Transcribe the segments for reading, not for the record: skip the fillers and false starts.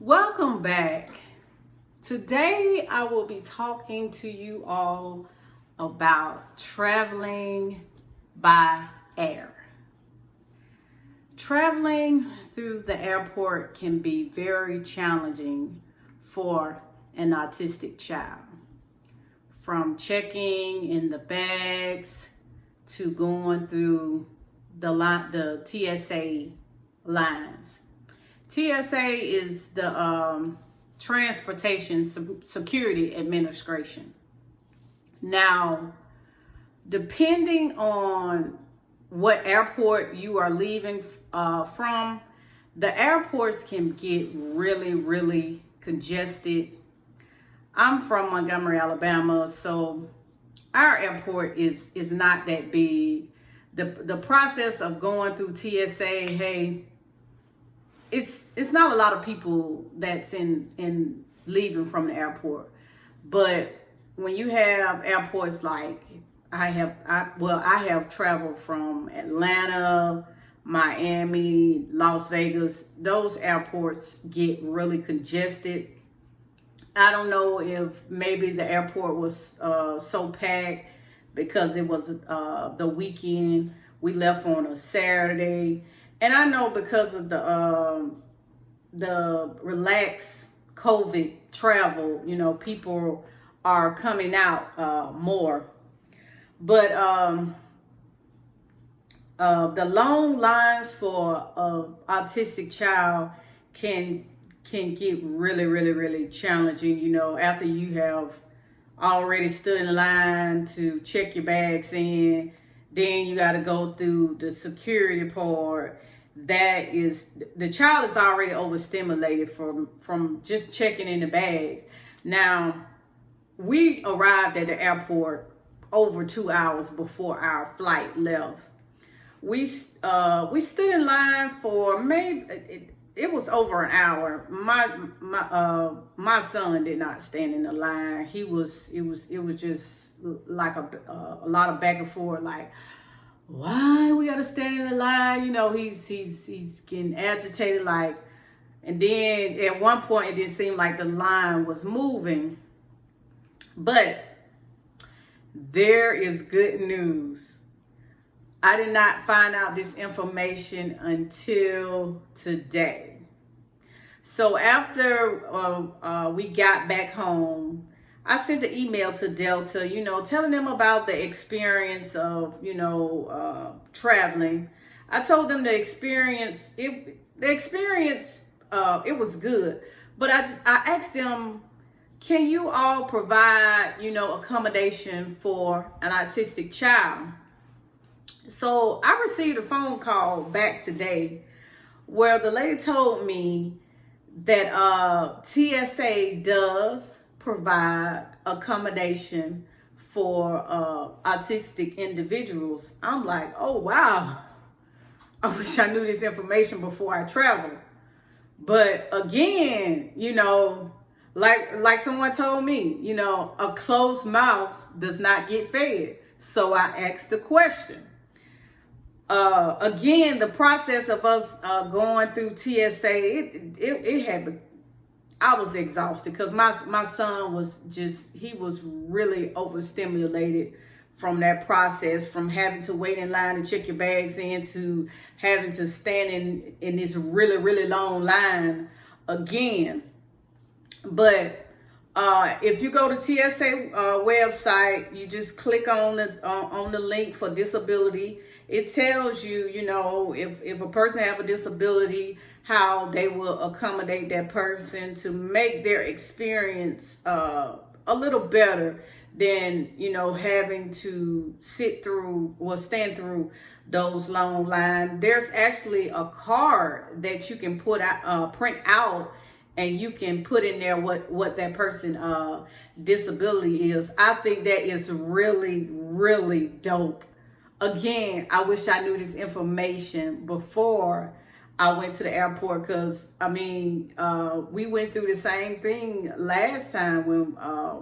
Welcome back. Today I will be talking to you all about traveling by air. Traveling through the airport can be very challenging for an autistic child. From checking in the bags to going through the TSA lines. TSA is the Transportation Security Administration. Now, depending on what airport you are leaving from, the airports can get really congested. I'm from Montgomery, Alabama, so our airport is not that big. The process of going through TSA, hey, it's not a lot of people that's in leaving from the airport. But when you have airports like I have traveled from Atlanta, Miami, Las Vegas, those airports get really congested. I don't know if maybe the airport was so packed because it was the weekend. We left on a Saturday. And I know because of the relaxed COVID travel, people are coming out more. But the long lines for an autistic child can get really challenging. After you have already stood in line to check your bags in, then you got to go through the security part. That is, the child is already overstimulated from just checking in the bags. Now, we arrived at the airport over 2 hours before our flight left. We stood in line for maybe it was over an hour. My son did not stand in the line. It was just like a lot of back and forth, like, why we gotta stand in the line? He's getting agitated, like, and then at one point it didn't seem like the line was moving. But there is good news. I did not find out this information until today. So after we got back home, I sent an email to Delta, telling them about the experience of, traveling. I told them the experience, it was good. But I asked them, can you all provide, accommodation for an autistic child? So I received a phone call back today where the lady told me that TSA does provide accommodation for autistic individuals. I'm like, oh wow, I wish I knew this information before I traveled. But again, like someone told me, a closed mouth does not get fed. So I asked the question. Again, the process of us going through TSA, I was exhausted because my son was really overstimulated from that process, from having to wait in line to check your bags in to having to stand in this really long line again. But if you go to TSA website, you just click on the link for disability. It tells you, if a person have a disability, how they will accommodate that person to make their experience a little better than, having to sit through or stand through those long lines. There's actually a card that you can print out, and you can put in there what that person disability is. I think that is really dope. Again, I wish I knew this information before I went to the airport, because we went through the same thing last time when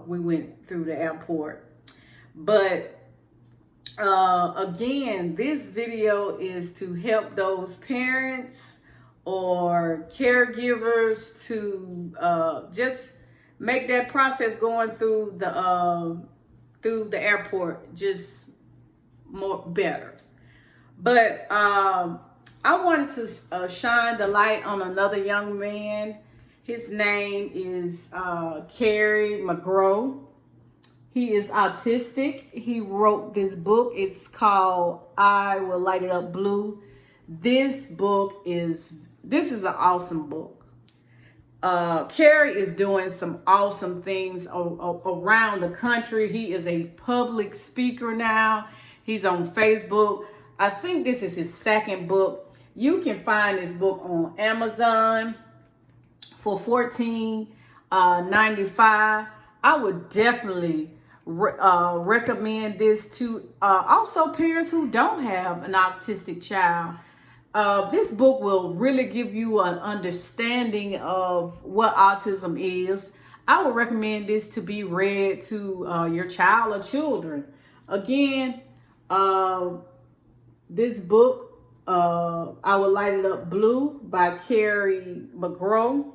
we went through the airport. But again, this video is to help those parents or caregivers to just make that process going through the airport just more better. But I wanted to shine the light on another young man. His name is Kerry McGraw. He is autistic. He wrote this book. It's called I Will Light It Up Blue. This is an awesome book. Kerry is doing some awesome things around the country. He is a public speaker now. He's on Facebook. I think this is his second book. You can find this book on Amazon for $14.95. I would definitely recommend this to also parents who don't have an autistic child. This book will really give you an understanding of what autism is. I would recommend this to be read to your child or children. Again, this book, I Will Light It Up Blue by Kerry McGraw.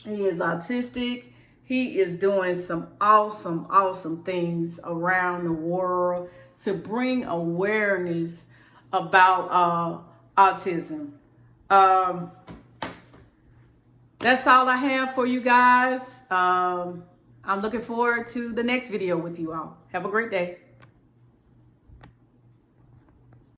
He is autistic. He is doing some awesome things around the world to bring awareness about autism. That's all I have for you guys. I'm looking forward to the next video with you all. Have a great day.